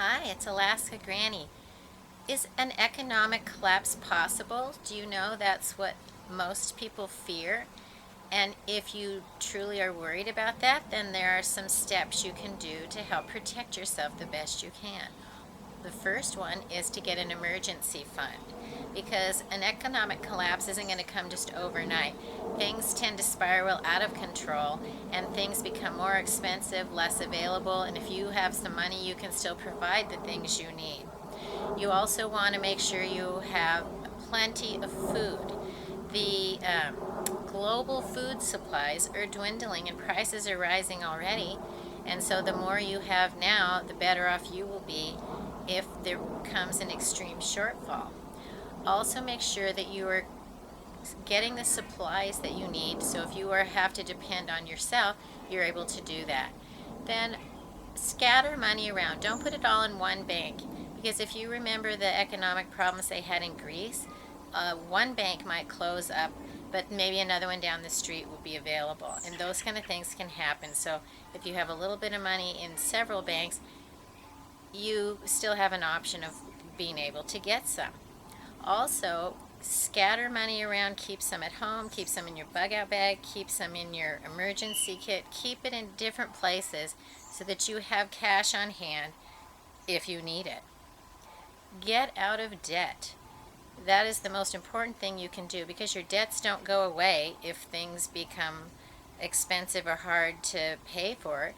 Hi, it's Alaska Granny. Is an economic collapse possible? Do you know that's what most people fear? And if you truly are worried about that, then there are some steps you can do to help protect yourself the best you can. The first one is to get an emergency fund because an economic collapse isn't going to come just overnight. Things tend to spiral out of control and things become more expensive, less available, and if you have some money, you can still provide the things you need. You also want to make sure you have plenty of food. The global food supplies are dwindling and prices are rising already. And so the more you have now, the better off you will be if there comes an extreme shortfall. Also make sure that you are getting the supplies that you need. So if you have to depend on yourself, you're able to do that. Then scatter money around. Don't put it all in one bank because if you remember the economic problems they had in Greece, one bank might close up, but maybe another one down the street will be available. And those kind of things can happen. So if you have a little bit of money in several banks, you still have an option of being able to get some. Also, scatter money around, keep some at home, keep some in your bug out bag, keep some in your emergency kit, keep it in different places so that you have cash on hand if you need it. Get out of debt. That is the most important thing you can do because your debts don't go away if things become expensive or hard to pay for.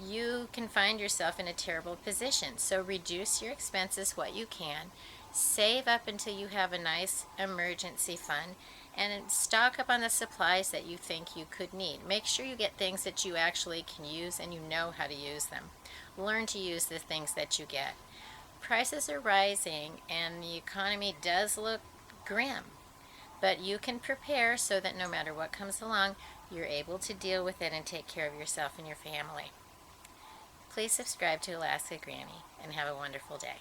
You can find yourself in a terrible position. So reduce your expenses what you can. Save up until you have a nice emergency fund and stock up on the supplies that you think you could need. Make sure you get things that you actually can use and you know how to use them. Learn to use the things that you get. Prices are rising and the economy does look grim, but you can prepare so that no matter what comes along, you're able to deal with it and take care of yourself and your family. Please subscribe to Alaska Granny and have a wonderful day.